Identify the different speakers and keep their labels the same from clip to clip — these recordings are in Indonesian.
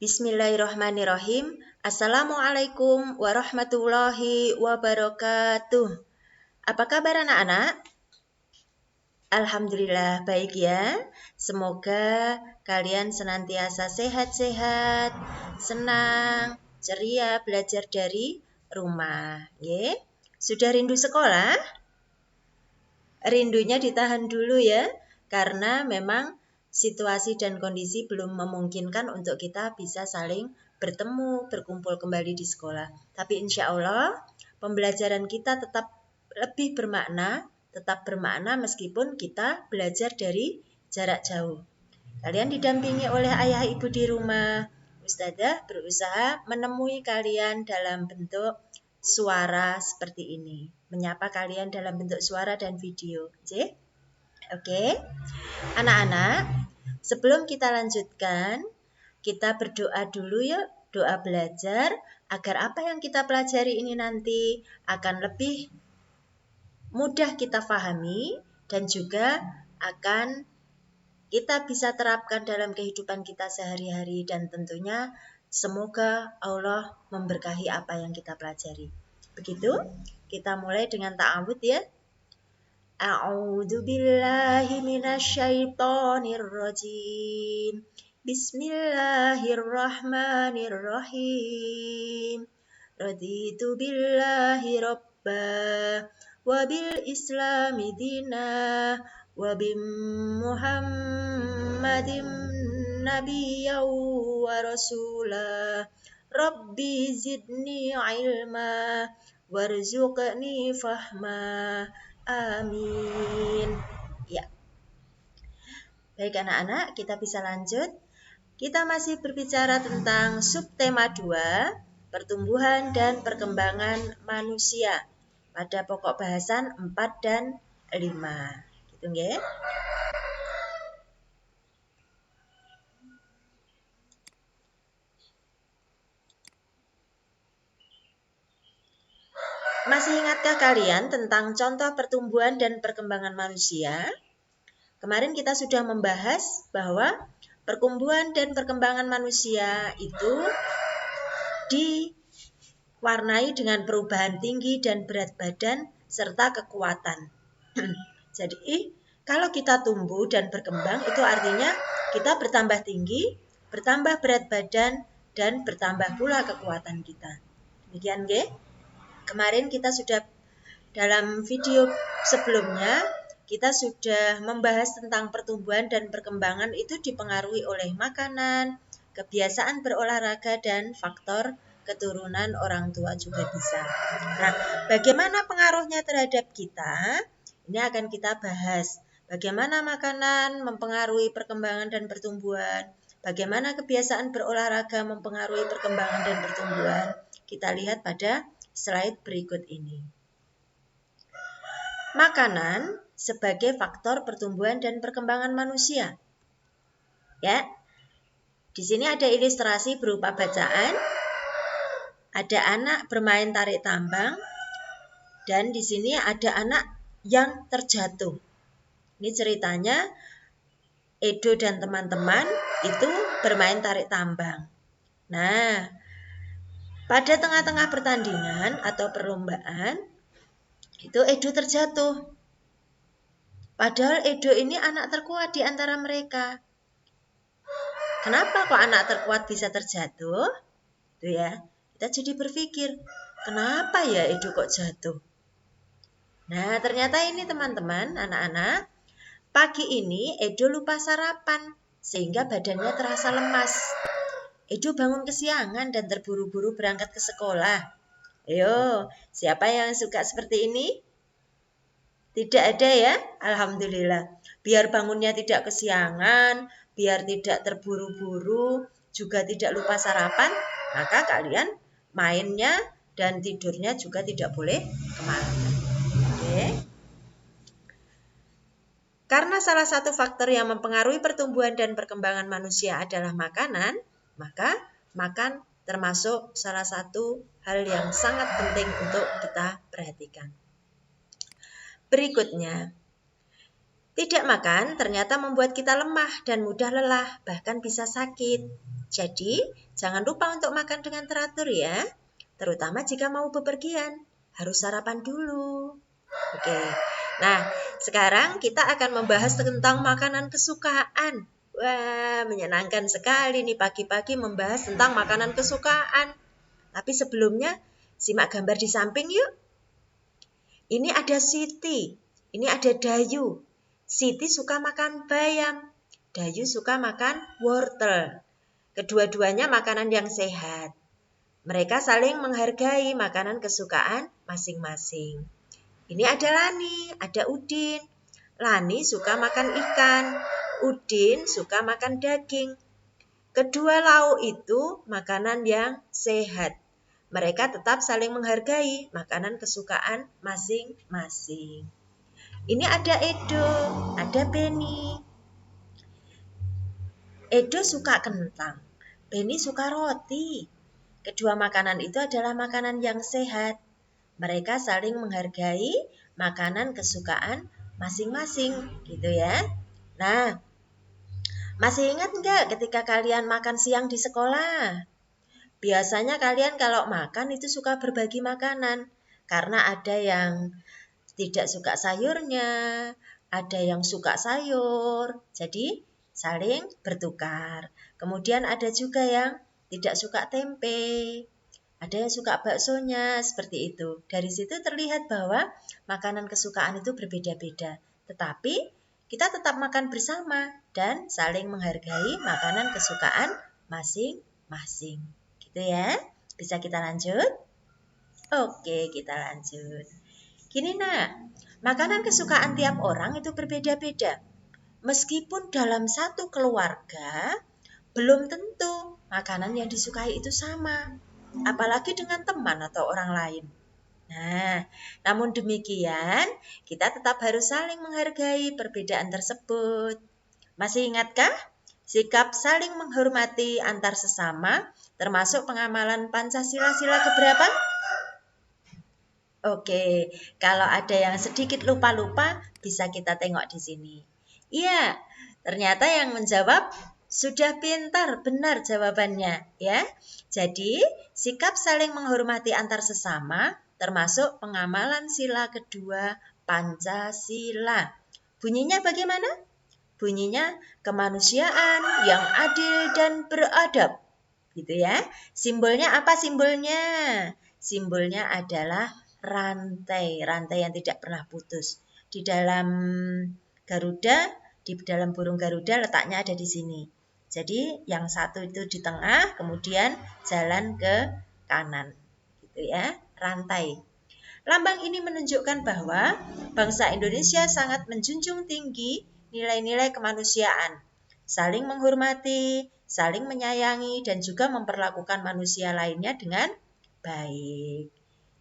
Speaker 1: Bismillahirrahmanirrahim. Assalamualaikum warahmatullahi wabarakatuh. Apa kabar anak-anak? Alhamdulillah baik ya. Semoga kalian senantiasa sehat-sehat, senang, ceria belajar dari rumah. Ye? Sudah rindu sekolah? Rindunya ditahan dulu ya, karena memang situasi dan kondisi belum memungkinkan untuk kita bisa saling bertemu, berkumpul kembali di sekolah. Tapi insya Allah pembelajaran kita tetap lebih tetap bermakna meskipun kita belajar dari jarak jauh. Kalian didampingi oleh ayah ibu di rumah. Ustazah berusaha menemui kalian dalam bentuk suara seperti ini. Menyapa kalian dalam bentuk suara dan video. Oke. Anak-anak, sebelum kita lanjutkan, kita berdoa dulu yuk, doa belajar agar apa yang kita pelajari ini nanti akan lebih mudah kita pahami dan juga akan kita bisa terapkan dalam kehidupan kita sehari-hari dan tentunya semoga Allah memberkahi apa yang kita pelajari. Begitu, kita mulai dengan ta'awudz ya. A'udzu billahi minasyaitonir rajim. Bismillahirrahmanirrahim. Raditu billahi rabba wa bil islami dina wa bi Muhammadin nabiyyan wa rasula. Rabbi zidni ilma warzuqni fahma. Amin. Ya. Baik anak-anak, kita bisa lanjut. Kita masih berbicara tentang subtema 2, pertumbuhan dan perkembangan manusia. Pada pokok bahasan 4 dan 5. Gitu nggih? Masih ingatkah kalian tentang contoh pertumbuhan dan perkembangan manusia? Kemarin kita sudah membahas bahwa pertumbuhan dan perkembangan manusia itu diwarnai dengan perubahan tinggi dan berat badan serta kekuatan. Jadi, kalau kita tumbuh dan berkembang itu artinya kita bertambah tinggi, bertambah berat badan, dan bertambah pula kekuatan kita. Demikian, nggih? Kemarin kita sudah dalam video sebelumnya kita sudah membahas tentang pertumbuhan dan perkembangan itu dipengaruhi oleh makanan, kebiasaan berolahraga, dan faktor keturunan orang tua juga bisa. Nah, bagaimana pengaruhnya terhadap kita? Ini akan kita bahas. Bagaimana makanan mempengaruhi perkembangan dan pertumbuhan? Bagaimana kebiasaan berolahraga mempengaruhi perkembangan dan pertumbuhan? Kita lihat pada slide berikut ini. Makanan sebagai faktor pertumbuhan dan perkembangan manusia. Ya. Di sini ada ilustrasi berupa bacaan. Ada anak bermain tarik tambang dan di sini ada anak yang terjatuh. Ini ceritanya Edo dan teman-teman itu bermain tarik tambang. Nah, pada tengah-tengah pertandingan atau perlombaan, itu Edo terjatuh. Padahal Edo ini anak terkuat di antara mereka. Kenapa kok anak terkuat bisa terjatuh? Tuh ya, kita jadi berpikir, kenapa ya Edo kok jatuh? Nah, ternyata ini teman-teman, anak-anak, pagi ini Edo lupa sarapan, sehingga badannya terasa lemas. Edo bangun kesiangan dan terburu-buru berangkat ke sekolah. Ayo, siapa yang suka seperti ini? Tidak ada ya? Alhamdulillah. Biar bangunnya tidak kesiangan, biar tidak terburu-buru, juga tidak lupa sarapan, maka kalian mainnya dan tidurnya juga tidak boleh kemalaman. Oke. Karena salah satu faktor yang mempengaruhi pertumbuhan dan perkembangan manusia adalah makanan, maka makan termasuk salah satu hal yang sangat penting untuk kita perhatikan. Berikutnya, tidak makan ternyata membuat kita lemah dan mudah lelah, bahkan bisa sakit. Jadi, jangan lupa untuk makan dengan teratur ya. Terutama jika mau bepergian, harus sarapan dulu. Oke. Nah, sekarang kita akan membahas tentang makanan kesukaan. Wah, menyenangkan sekali nih pagi-pagi membahas tentang makanan kesukaan. Tapi sebelumnya, simak gambar di samping yuk. Ini ada Siti, ini ada Dayu. Siti suka makan bayam, Dayu suka makan wortel. Kedua-duanya makanan yang sehat. Mereka saling menghargai makanan kesukaan masing-masing. Ini ada Lani, ada Udin. Lani suka makan ikan, Udin suka makan daging. Kedua lauk itu makanan yang sehat. Mereka tetap saling menghargai makanan kesukaan masing-masing. Ini ada Edo, ada Beni. Edo suka kentang, Beni suka roti. Kedua makanan itu adalah makanan yang sehat. Mereka saling menghargai makanan kesukaan masing-masing, gitu ya. Nah, masih ingat nggak ketika kalian makan siang di sekolah? Biasanya kalian kalau makan itu suka berbagi makanan. Karena ada yang tidak suka sayurnya, ada yang suka sayur. Jadi saling bertukar. Kemudian ada juga yang tidak suka tempe. Ada yang suka baksonya, seperti itu. Dari situ terlihat bahwa makanan kesukaan itu berbeda-beda. Tetapi kita tetap makan bersama dan saling menghargai makanan kesukaan masing-masing. Gitu ya. Bisa kita lanjut? Oke, kita lanjut. Gini nak, makanan kesukaan tiap orang itu berbeda-beda. Meskipun dalam satu keluarga, belum tentu makanan yang disukai itu sama. Apalagi dengan teman atau orang lain. Nah, namun demikian, kita tetap harus saling menghargai perbedaan tersebut. Masih ingatkah? Sikap saling menghormati antar sesama, termasuk pengamalan Pancasila sila keberapa? Oke, kalau ada yang sedikit lupa-lupa, bisa kita tengok di sini. Iya, ternyata yang menjawab sudah pintar, benar jawabannya, ya. Jadi, sikap saling menghormati antar sesama termasuk pengamalan sila kedua Pancasila. Bunyinya bagaimana? Bunyinya kemanusiaan yang adil dan beradab. Gitu ya. Simbolnya apa simbolnya? Simbolnya adalah rantai yang tidak pernah putus. Di dalam Garuda, di dalam burung Garuda letaknya ada di sini. Jadi yang satu itu di tengah, kemudian jalan ke kanan. Gitu ya, rantai. Lambang ini menunjukkan bahwa bangsa Indonesia sangat menjunjung tinggi nilai-nilai kemanusiaan, saling menghormati, saling menyayangi, dan juga memperlakukan manusia lainnya dengan baik.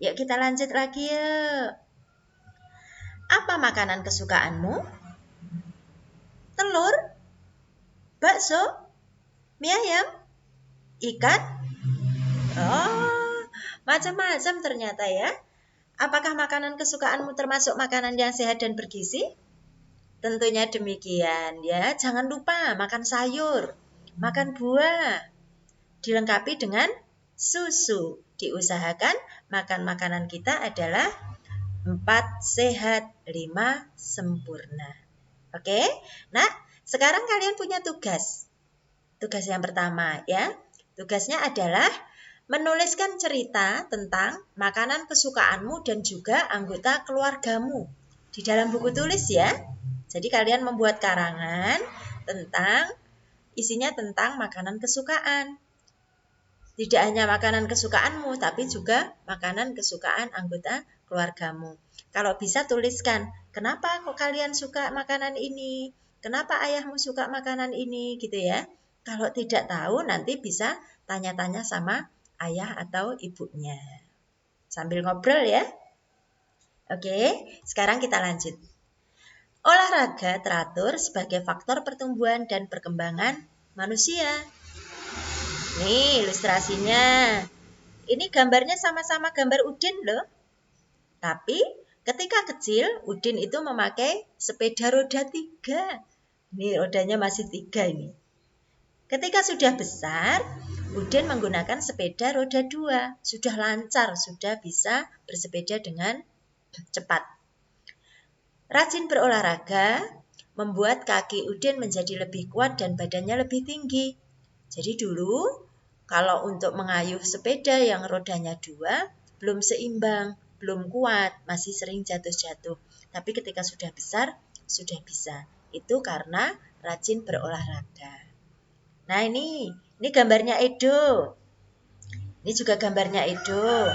Speaker 1: Yuk kita lanjut lagi yuk. Apa makanan kesukaanmu? Telur? Bakso? Mie ayam? Ikan? Oh, macam-macam ternyata ya. Apakah makanan kesukaanmu termasuk makanan yang sehat dan bergizi? Tentunya demikian ya. Jangan lupa makan sayur, makan buah, dilengkapi dengan susu. Diusahakan makan makanan kita adalah 4 sehat, 5 sempurna. Oke? Nah, sekarang kalian punya tugas. Tugas yang pertama ya. Tugasnya adalah menuliskan cerita tentang makanan kesukaanmu dan juga anggota keluargamu di dalam buku tulis ya. Jadi kalian membuat karangan tentang isinya tentang makanan kesukaan. Tidak hanya makanan kesukaanmu, tapi juga makanan kesukaan anggota keluargamu. Kalau bisa tuliskan, kenapa kok kalian suka makanan ini? Kenapa ayahmu suka makanan ini? Gitu ya. Kalau tidak tahu, nanti bisa tanya-tanya sama ayah atau ibunya. Sambil ngobrol ya. Oke, sekarang kita lanjut. Olahraga teratur sebagai faktor pertumbuhan dan perkembangan manusia. Nih ilustrasinya. Ini gambarnya sama-sama gambar Udin loh. Tapi ketika kecil, Udin itu memakai sepeda roda 3. Nih rodanya masih 3 ini. Ketika sudah besar, Udin menggunakan sepeda roda 2. Sudah lancar, sudah bisa bersepeda dengan cepat. Rajin berolahraga membuat kaki Udin menjadi lebih kuat dan badannya lebih tinggi. Jadi dulu kalau untuk mengayuh sepeda yang rodanya 2 belum seimbang, belum kuat, masih sering jatuh-jatuh. Tapi ketika sudah besar, sudah bisa. Itu karena rajin berolahraga. Nah ini gambarnya Edo. Ini juga gambarnya Edo.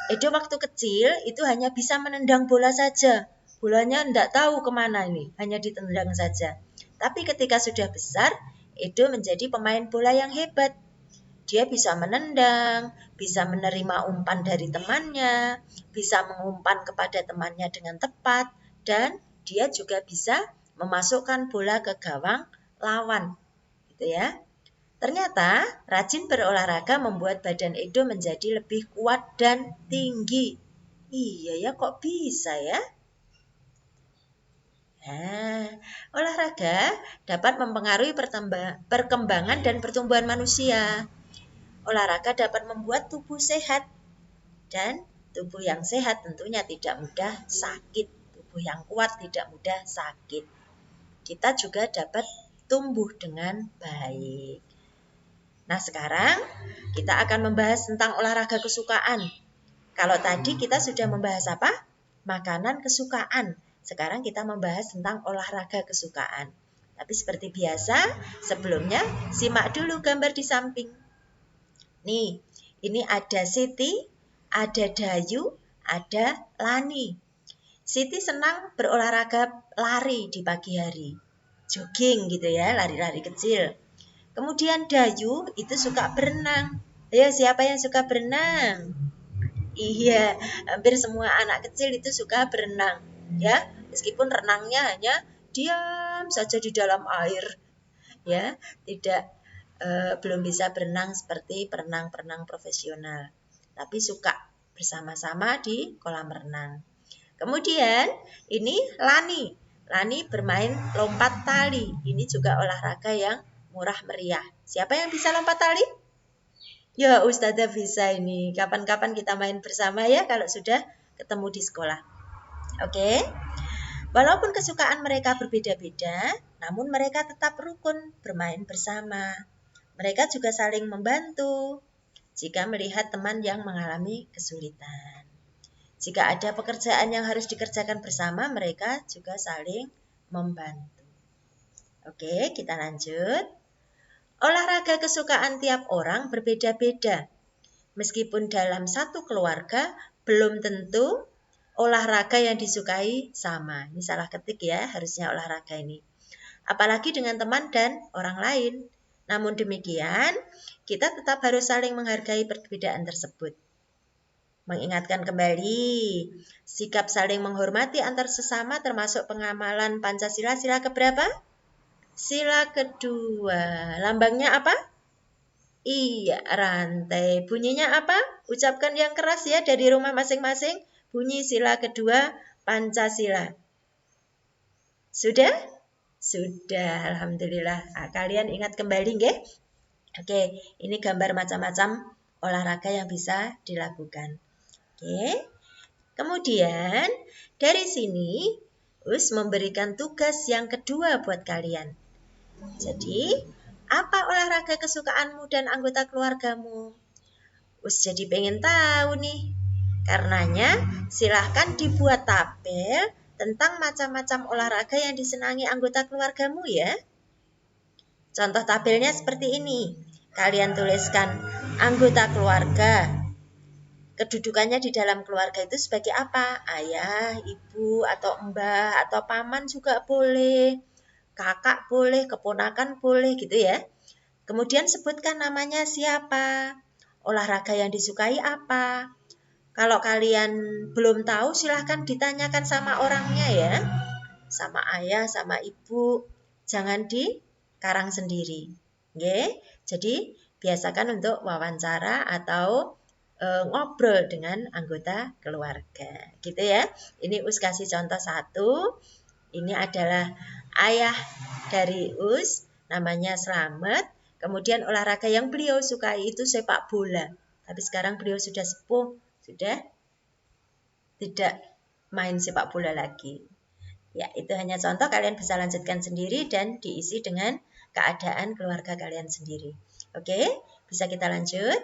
Speaker 1: Edo waktu kecil itu hanya bisa menendang bola saja. Bolanya tidak tahu kemana ini, hanya ditendang saja. Tapi ketika sudah besar, Edo menjadi pemain bola yang hebat. Dia bisa menendang, bisa menerima umpan dari temannya, bisa mengumpan kepada temannya dengan tepat, dan dia juga bisa memasukkan bola ke gawang lawan. Gitu ya. Ternyata rajin berolahraga membuat badan Edo menjadi lebih kuat dan tinggi. Iya ya, kok bisa ya? Nah, olahraga dapat mempengaruhi perkembangan dan pertumbuhan manusia. Olahraga dapat membuat tubuh sehat. Dan tubuh yang sehat tentunya tidak mudah sakit. Tubuh yang kuat tidak mudah sakit. Kita juga dapat tumbuh dengan baik. Nah, sekarang kita akan membahas tentang olahraga kesukaan. Kalau tadi kita sudah membahas apa? Makanan kesukaan. Sekarang kita membahas tentang olahraga kesukaan. Tapi seperti biasa, sebelumnya simak dulu gambar di samping. Nih, ini ada Siti, ada Dayu, ada Lani. Siti senang berolahraga lari di pagi hari. Jogging gitu ya, lari-lari kecil. Kemudian Dayu itu suka berenang. Ayo, siapa yang suka berenang? Iya, hampir semua anak kecil itu suka berenang. Ya, meskipun renangnya hanya diam saja di dalam air. Ya, tidak belum bisa berenang seperti perenang-perenang profesional. Tapi suka bersama-sama di kolam renang. Kemudian ini Lani. Lani bermain lompat tali. Ini juga olahraga yang murah meriah. Siapa yang bisa lompat tali? Ya, Ustazah bisa ini. Kapan-kapan kita main bersama ya kalau sudah ketemu di sekolah. Oke. Walaupun kesukaan mereka berbeda-beda, namun mereka tetap rukun bermain bersama. Mereka juga saling membantu jika melihat teman yang mengalami kesulitan. Jika ada pekerjaan yang harus dikerjakan bersama, mereka juga saling membantu. Oke, kita lanjut. Olahraga kesukaan tiap orang berbeda-beda. Meskipun dalam satu keluarga, belum tentu olahraga yang disukai sama. Ini salah ketik ya, harusnya olahraga ini. Apalagi dengan teman dan orang lain. Namun demikian, kita tetap harus saling menghargai perbedaan tersebut. Mengingatkan kembali, sikap saling menghormati antar sesama termasuk pengamalan Pancasila sila keberapa? Sila kedua. Lambangnya apa? Iya, rantai. Bunyinya apa? Ucapkan yang keras ya dari rumah masing-masing. Bunyi sila kedua Pancasila. Sudah? Sudah, alhamdulillah. Nah, kalian ingat kembali nggih? Oke, ini gambar macam-macam olahraga yang bisa dilakukan. Oke. Kemudian dari sini Us memberikan tugas yang kedua buat kalian. Jadi, apa olahraga kesukaanmu dan anggota keluargamu? Us jadi pengen tahu nih. Karenanya, silahkan dibuat tabel tentang macam-macam olahraga yang disenangi anggota keluargamu ya. Contoh tabelnya seperti ini. Kalian tuliskan anggota keluarga. Kedudukannya di dalam keluarga itu sebagai apa? Ayah, ibu, atau mbah, atau paman juga boleh. Kakak boleh, keponakan boleh gitu ya. Kemudian sebutkan namanya siapa, olahraga yang disukai apa. Kalau kalian belum tahu silahkan ditanyakan sama orangnya ya. Sama ayah, sama ibu. Jangan dikarang sendiri. Oke? Jadi biasakan untuk wawancara atau ngobrol dengan anggota keluarga. Gitu ya. Ini Us kasih contoh satu. Ini adalah ayah dari Us, namanya Slamet. Kemudian olahraga yang beliau sukai itu sepak bola. Tapi sekarang beliau sudah sepuh, sudah tidak main sepak bola lagi. Ya, itu hanya contoh, kalian bisa lanjutkan sendiri dan diisi dengan keadaan keluarga kalian sendiri. Oke, bisa kita lanjut.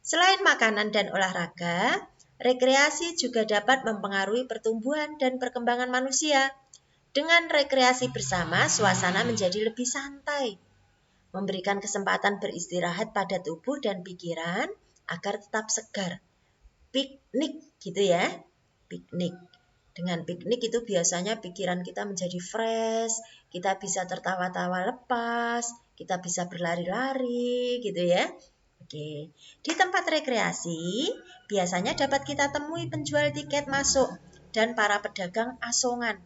Speaker 1: Selain makanan dan olahraga, rekreasi juga dapat mempengaruhi pertumbuhan dan perkembangan manusia. Dengan rekreasi bersama, suasana menjadi lebih santai, memberikan kesempatan beristirahat pada tubuh dan pikiran agar tetap segar. Piknik gitu ya, piknik. Dengan piknik itu biasanya pikiran kita menjadi fresh, kita bisa tertawa-tawa lepas, kita bisa berlari-lari gitu ya. Oke, di tempat rekreasi biasanya dapat kita temui penjual tiket masuk dan para pedagang asongan.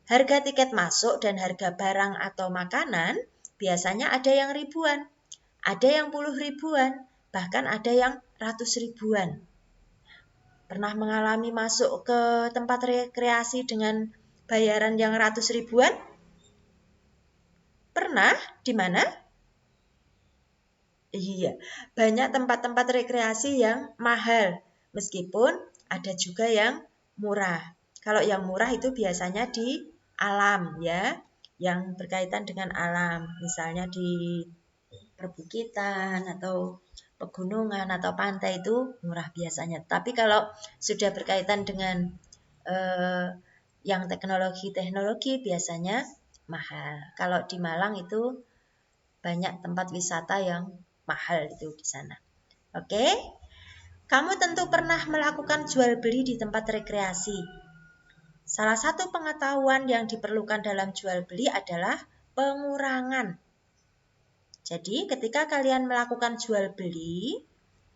Speaker 1: Harga tiket masuk dan harga barang atau makanan biasanya ada yang ribuan, ada yang puluh ribuan, bahkan ada yang ratus ribuan. Pernah mengalami masuk ke tempat rekreasi dengan bayaran yang ratus ribuan? Pernah? Di mana? Iya, banyak tempat-tempat rekreasi yang mahal, meskipun ada juga yang murah. Kalau yang murah itu biasanya di alam ya, yang berkaitan dengan alam, misalnya di perbukitan atau pegunungan atau pantai itu murah biasanya. Tapi kalau sudah berkaitan dengan yang teknologi-teknologi biasanya mahal. Kalau di Malang itu banyak tempat wisata yang mahal itu di sana. Oke? Kamu tentu pernah melakukan jual beli di tempat rekreasi. Salah satu pengetahuan yang diperlukan dalam jual beli adalah pengurangan. Jadi, ketika kalian melakukan jual beli,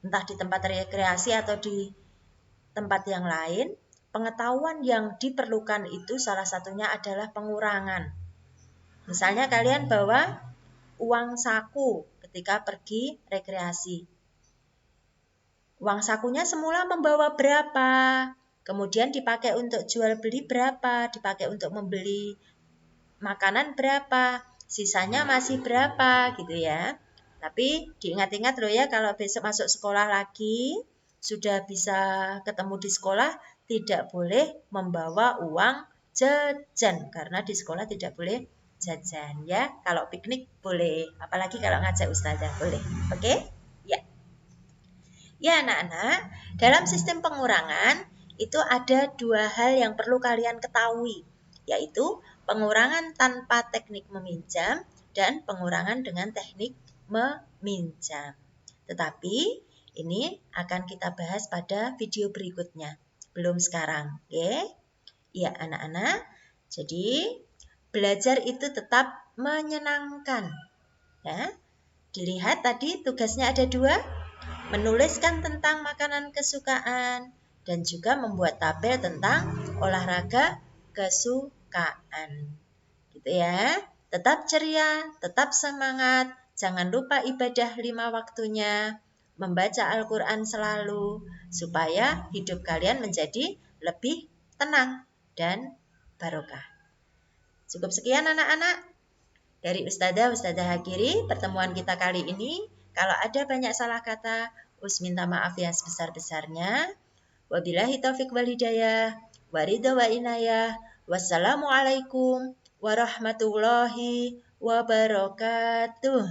Speaker 1: entah di tempat rekreasi atau di tempat yang lain, pengetahuan yang diperlukan itu salah satunya adalah pengurangan. Misalnya kalian bawa uang saku ketika pergi rekreasi. Uang sakunya semula membawa berapa? Kemudian dipakai untuk jual beli berapa? Dipakai untuk membeli makanan berapa? Sisanya masih berapa gitu ya. Tapi diingat-ingat loh ya, kalau besok masuk sekolah lagi, sudah bisa ketemu di sekolah, tidak boleh membawa uang jajan. Karena di sekolah tidak boleh jajan ya. Kalau piknik boleh, apalagi kalau ngajak ustazah boleh. Oke? Ya. Ya anak-anak, dalam sistem pengurangan itu ada dua hal yang perlu kalian ketahui, yaitu pengurangan tanpa teknik meminjam dan pengurangan dengan teknik meminjam. Tetapi ini akan kita bahas pada video berikutnya, belum sekarang. Oke? Ya anak-anak, jadi belajar itu tetap menyenangkan. Ya, dilihat tadi tugasnya ada dua, menuliskan tentang makanan kesukaan dan juga membuat tabel tentang olahraga kesukaan. Gitu ya. Tetap ceria, tetap semangat, jangan lupa ibadah 5 waktunya, membaca Al-Quran selalu, supaya hidup kalian menjadi lebih tenang dan barokah. Cukup sekian anak-anak. Dari Ustazah Hakiri, pertemuan kita kali ini. Kalau ada banyak salah kata, Us minta maaf yang sebesar-besarnya. Wabillahi taufiq wal hidayah, waridha wa inayah. Wassalamualaikum warahmatullahi wabarakatuh.